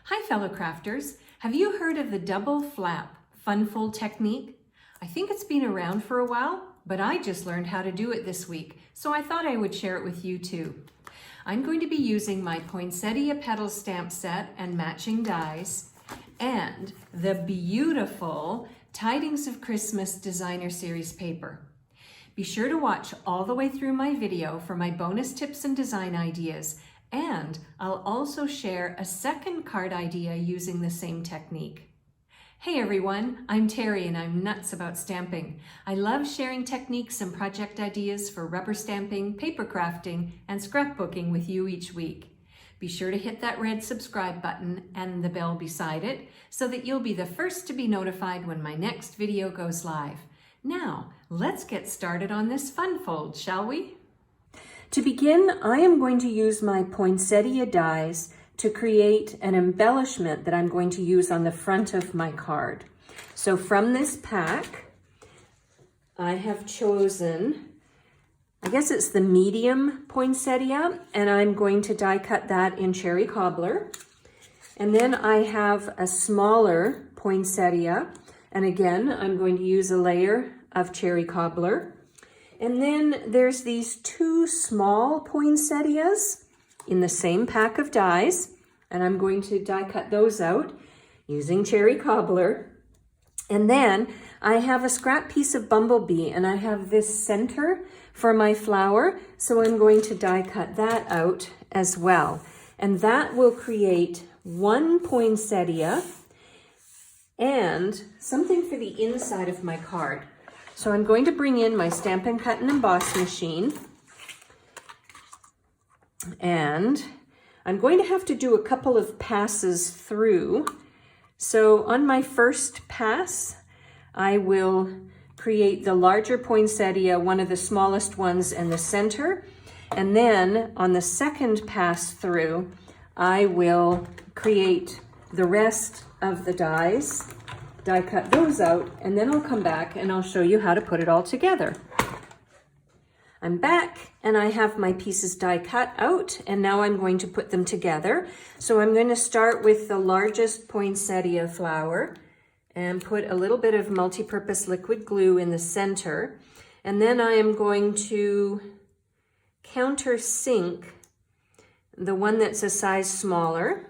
Hi fellow crafters, have you heard of the double flap fun fold technique? I think it's been around for a while, but I just learned how to do it this week, so I thought I would share it with you too. I'm going to be using my Poinsettia Petals stamp set and matching dies, and the beautiful Tidings of Christmas Designer Series paper. Be sure to watch all the way through my video for my bonus tips and design ideas, and I'll also share a second card idea using the same technique. Hey everyone, I'm Terri and I'm nuts about stamping. I love sharing techniques and project ideas for rubber stamping, paper crafting, and scrapbooking with you each week. Be sure to hit that red subscribe button and the bell beside it so that you'll be the first to be notified when my next video goes live. Now, let's get started on this fun fold, shall we? To begin, I am going to use my poinsettia dies to create an embellishment that I'm going to use on the front of my card. So from this pack, I have chosen, I guess it's the medium poinsettia, and I'm going to die cut that in cherry cobbler. And then I have a smaller poinsettia, and again, I'm going to use a layer of cherry cobbler. And then there's these two small poinsettias in the same pack of dies, and I'm going to die cut those out using cherry cobbler. And then I have a scrap piece of Bumblebee, and I have this center for my flower, so I'm going to die cut that out as well. And that will create one poinsettia and something for the inside of my card. So I'm going to bring in my Stampin' Cut and Emboss machine, and I'm going to have to do a couple of passes through. So on my first pass, I will create the larger poinsettia, one of the smallest ones in the center, and then on the second pass through, I will create the rest of the dies, die cut those out, and then I'll come back and I'll show you how to put it all together. I'm back and I have my pieces die cut out, and now I'm going to put them together. So I'm going to start with the largest poinsettia flower and put a little bit of multi-purpose liquid glue in the center. And then I am going to countersink the one that's a size smaller.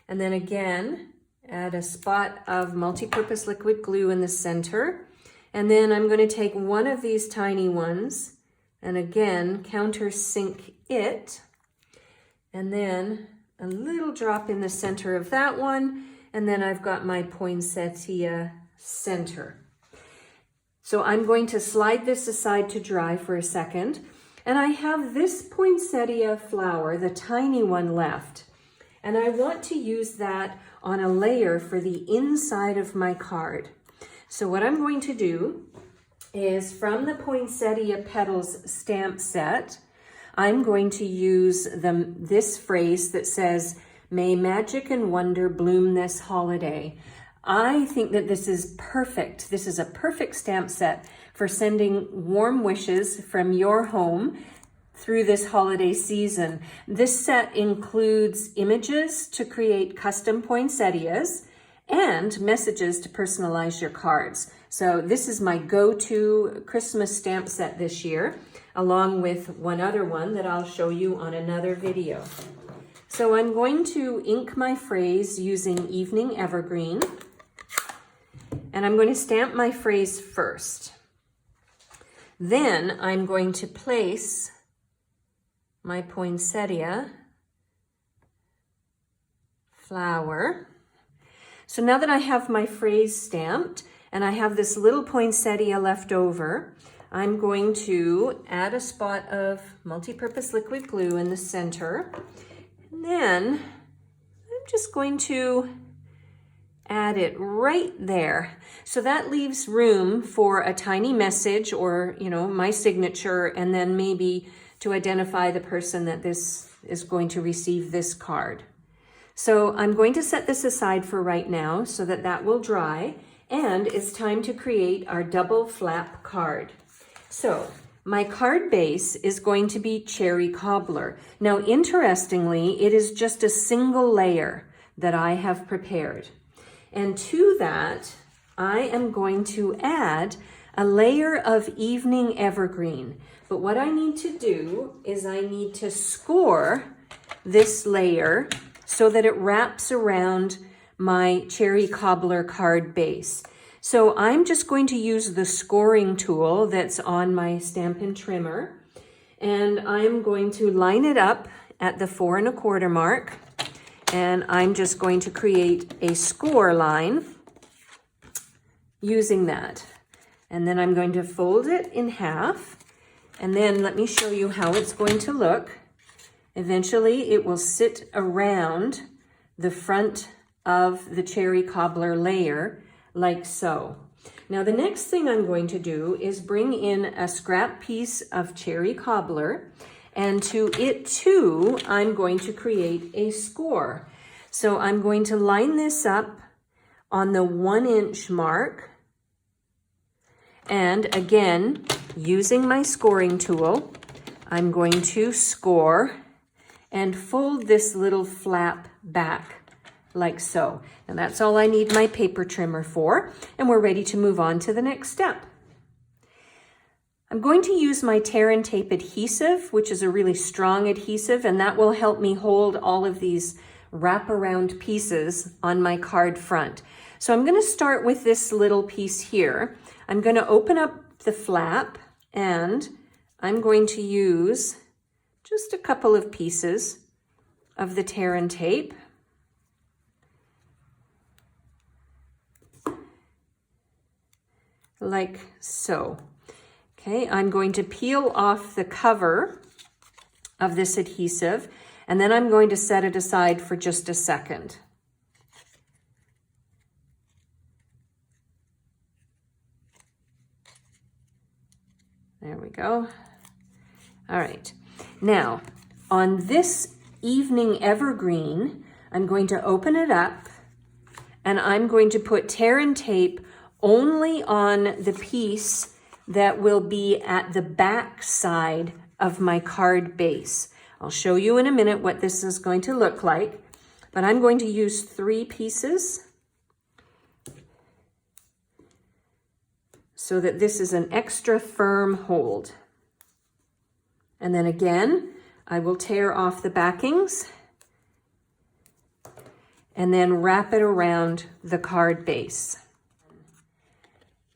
And then again, add a spot of multi-purpose liquid glue in the center. And then I'm going to take one of these tiny ones and again countersink it. And then a little drop in the center of that one. And then I've got my poinsettia center. So I'm going to slide this aside to dry for a second. And I have this poinsettia flower, the tiny one, left. And I want to use that on a layer for the inside of my card. So what I'm going to do is, from the Poinsettia Petals stamp set, I'm going to use this phrase that says, "May magic and wonder bloom this holiday." I think that this is perfect. This is a perfect stamp set for sending warm wishes from your home through this holiday season. This set includes images to create custom poinsettias and messages to personalize your cards. So this is my go-to Christmas stamp set this year, along with one other one that I'll show you on another video. So I'm going to ink my phrase using Evening Evergreen, and I'm going to stamp my phrase first. Then I'm going to place my poinsettia flower. So now that I have my phrase stamped and I have this little poinsettia left over, I'm going to add a spot of multi-purpose liquid glue in the center. And then I'm just going to add it right there. So that leaves room for a tiny message, or, my signature, and then maybe to identify the person that this is going to receive this card. So I'm going to set this aside for right now so that that will dry, and it's time to create our double flap card. So my card base is going to be cherry cobbler. Now, interestingly, it is just a single layer. that I have prepared. And to that, I am going to add a layer of evening evergreen. But what I need to do is I need to score this layer so that it wraps around my cherry cobbler card base. So I'm just going to use the scoring tool that's on my Stampin' Trimmer, and I'm going to line it up at the 4 1/4 mark, and I'm just going to create a score line using that. And then I'm going to fold it in half, and then let me show you how it's going to look. Eventually it will sit around the front of the cherry cobbler layer like so. Now the next thing I'm going to do is bring in a scrap piece of cherry cobbler, and to it too I'm going to create a score. So I'm going to line this up on the 1 inch mark, and again using my scoring tool I'm going to score and fold this little flap back like so. And that's all I need my paper trimmer for, and we're ready to move on to the next step. I'm going to use my Tear and Tape adhesive, which is a really strong adhesive, and that will help me hold all of these wraparound pieces on my card front. So I'm going to start with this little piece here. I'm going to open up the flap, and I'm going to use just a couple of pieces of the Tear and Tape. Like so. Okay, I'm going to peel off the cover of this adhesive, and then I'm going to set it aside for just a second. There we go. All right. Now, on this evening evergreen, I'm going to open it up, and I'm going to put Tear and Tape only on the piece that will be at the back side of my card base. I'll show you in a minute what this is going to look like, but I'm going to use 3 pieces so that this is an extra firm hold. And then again, I will tear off the backings and then wrap it around the card base.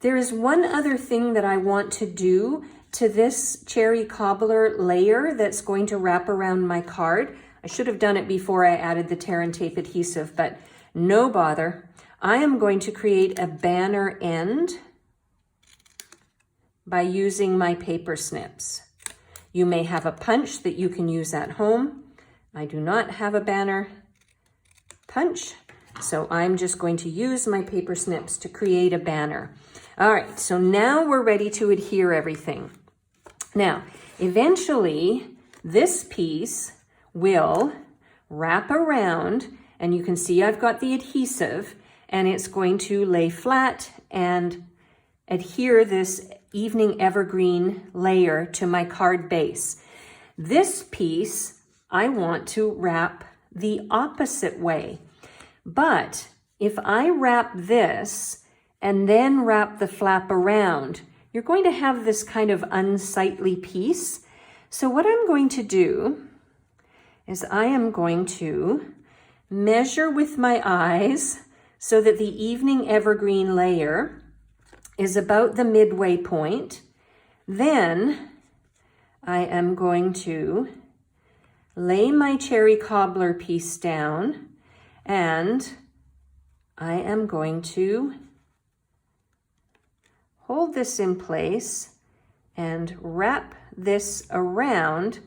There is one other thing that I want to do to this cherry cobbler layer that's going to wrap around my card. I should have done it before I added the Tear and Tape adhesive, but no bother. I am going to create a banner end by using my paper snips. You may have a punch that you can use at home. I do not have a banner punch, so I'm just going to use my paper snips to create a banner. All right, so now we're ready to adhere everything. Now, eventually, this piece will wrap around, and you can see I've got the adhesive, and it's going to lay flat and adhere this evening evergreen layer to my card base. This piece, I want to wrap the opposite way. But if I wrap this and then wrap the flap around, you're going to have this kind of unsightly piece. So what I'm going to do is I am going to measure with my eyes so that the evening evergreen layer is about the midway point. Then I am going to lay my cherry cobbler piece down, and I am going to hold this in place and wrap this around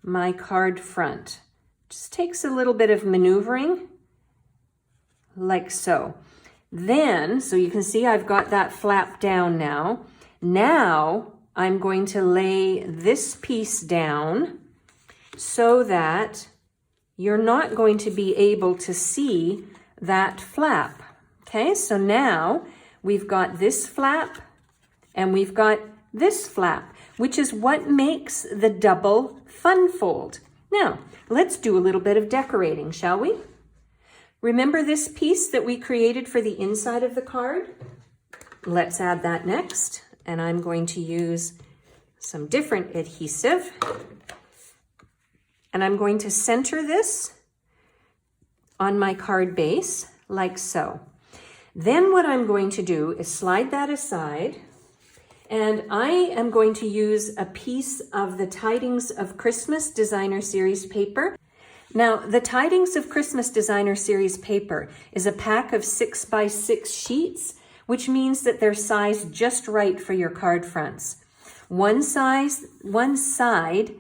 my card front. Just takes a little bit of maneuvering, like so. Then, so you can see I've got that flap down now. Now I'm going to lay this piece down so that you're not going to be able to see that flap. Okay, so now we've got this flap and we've got this flap, which is what makes the double fun fold. Now, let's do a little bit of decorating, shall we? Remember this piece that we created for the inside of the card? Let's add that next. And I'm going to use some different adhesive. And I'm going to center this on my card base like so. Then what I'm going to do is slide that aside, and I am going to use a piece of the Tidings of Christmas Designer Series paper. Now, the Tidings of Christmas Designer Series paper is a pack of 6x6 sheets, which means that they're sized just right for your card fronts. One side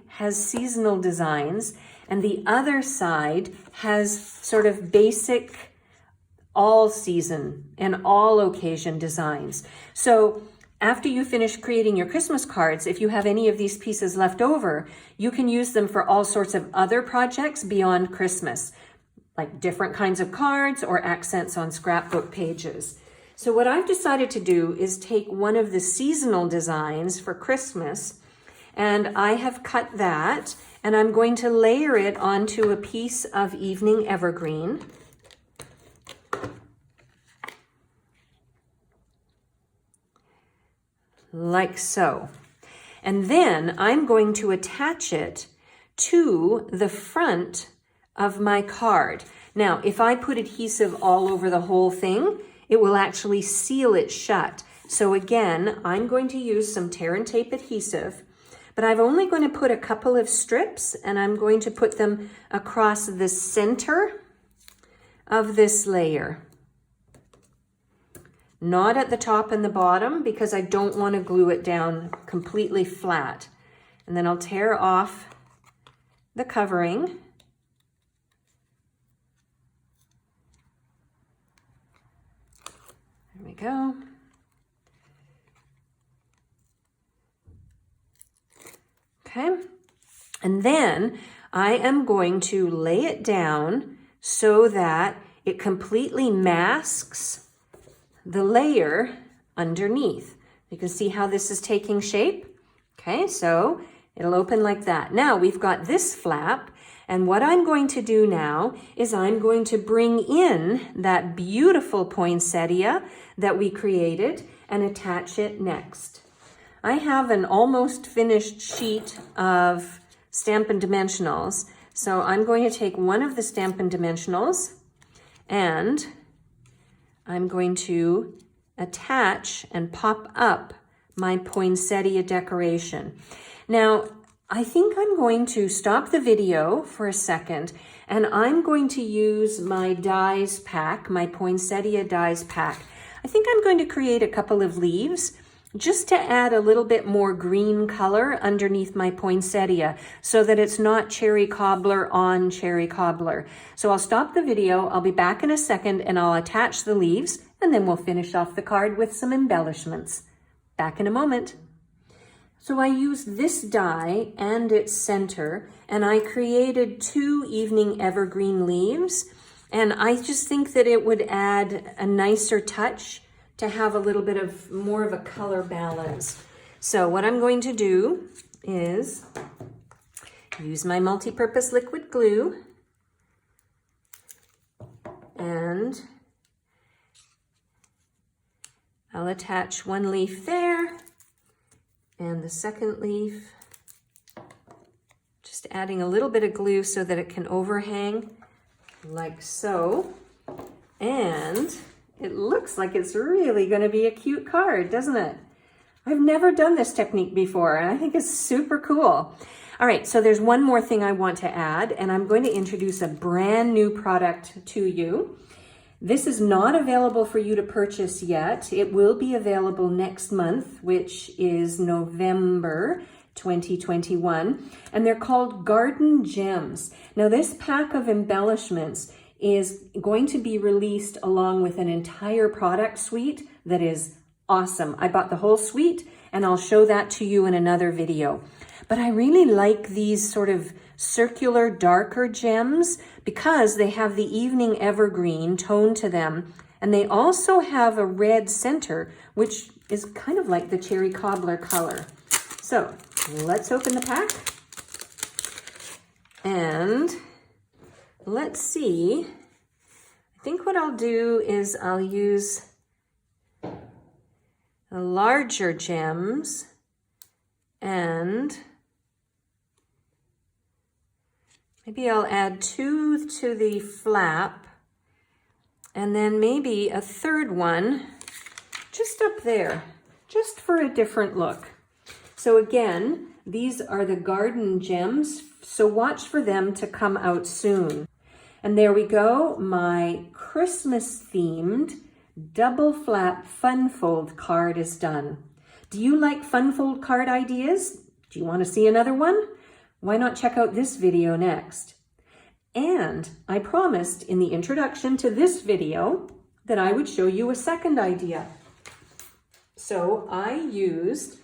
has seasonal designs, and the other side has sort of basic all season and all occasion designs. So after you finish creating your Christmas cards, if you have any of these pieces left over, you can use them for all sorts of other projects beyond Christmas, like different kinds of cards or accents on scrapbook pages. So what I've decided to do is take one of the seasonal designs for Christmas, and I have cut that, and I'm going to layer it onto a piece of evening evergreen. Like so. And then I'm going to attach it to the front of my card. Now, if I put adhesive all over the whole thing, it will actually seal it shut. So again, I'm going to use some tear and tape adhesive, but I'm only going to put a couple of strips, and I'm going to put them across the center of this layer. Not at the top and the bottom, because I don't want to glue it down completely flat. And then I'll tear off the covering. There we go. Okay. And then I am going to lay it down so that it completely masks the layer underneath. You can see how this is taking shape. Okay, so it'll open like that. Now we've got this flap, and what I'm going to do now is I'm going to bring in that beautiful poinsettia that we created and attach it next. I have an almost finished sheet of Stampin' Dimensionals, so I'm going to take one of the Stampin' Dimensionals and I'm going to attach and pop up my poinsettia decoration. Now, I think I'm going to stop the video for a second, and I'm going to use my dies pack, my poinsettia dies pack. I think I'm going to create a couple of leaves just to add a little bit more green color underneath my poinsettia so that it's not cherry cobbler on cherry cobbler. So I'll stop the video, I'll be back in a second, and I'll attach the leaves, and then we'll finish off the card with some embellishments. Back in a moment. So I used this die and its center, and I created 2 evening evergreen leaves, and I just think that it would add a nicer touch to have a little bit of more of a color balance. So what I'm going to do is use my multi-purpose liquid glue, and I'll attach one leaf there and the second leaf, just adding a little bit of glue so that it can overhang like so. And it looks like it's really going to be a cute card, doesn't it? I've never done this technique before, and I think it's super cool. All right, so there's one more thing I want to add, and I'm going to introduce a brand new product to you. This is not available for you to purchase yet. It will be available next month, which is November 2021, and they're called Garden Gems. Now, this pack of embellishments is going to be released along with an entire product suite that is awesome. I bought the whole suite, and I'll show that to you in another video. But I really like these sort of circular, darker gems because they have the evening evergreen tone to them, and they also have a red center, which is kind of like the cherry cobbler color. So let's open the pack. And let's see, I think what I'll do is I'll use the larger gems and maybe I'll add 2 to the flap and then maybe a third one just up there, just for a different look. So again, these are the garden gems, so watch for them to come out soon. And there we go, my Christmas themed double flap fun fold card is done. Do you like fun fold card ideas? Do you want to see another one? Why not check out this video next? And I promised in the introduction to this video that I would show you a second idea. So I used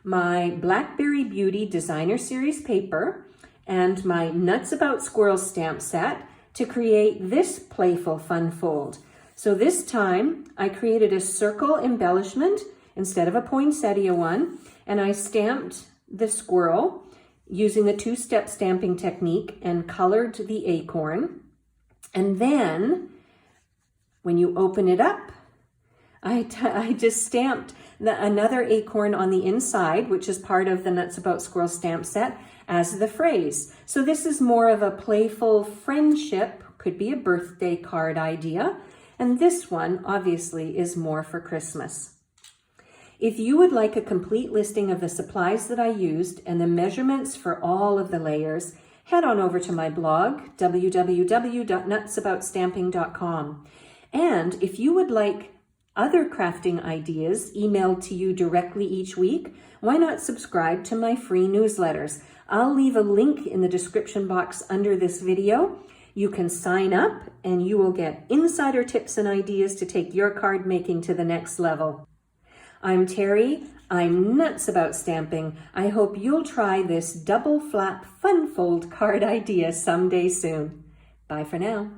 my Blackberry Beauty Designer Series paper and my Nuts About Squirrels stamp set to create this playful fun fold. So this time I created a circle embellishment instead of a poinsettia one, and I stamped the squirrel using the 2-step stamping technique and colored the acorn. And then when you open it up, I just stamped another acorn on the inside, which is part of the Nuts About Squirrels stamp set, as the phrase. So this is more of a playful friendship, could be a birthday card idea. And this one obviously is more for Christmas. If you would like a complete listing of the supplies that I used and the measurements for all of the layers, head on over to my blog, www.nutsaboutstamping.com. And if you would like other crafting ideas emailed to you directly each week, why not subscribe to my free newsletters? I'll leave a link in the description box under this video. You can sign up and you will get insider tips and ideas to take your card making to the next level. I'm Terry. I'm nuts about stamping. I hope you'll try this double flap fun fold card idea someday soon. Bye for now.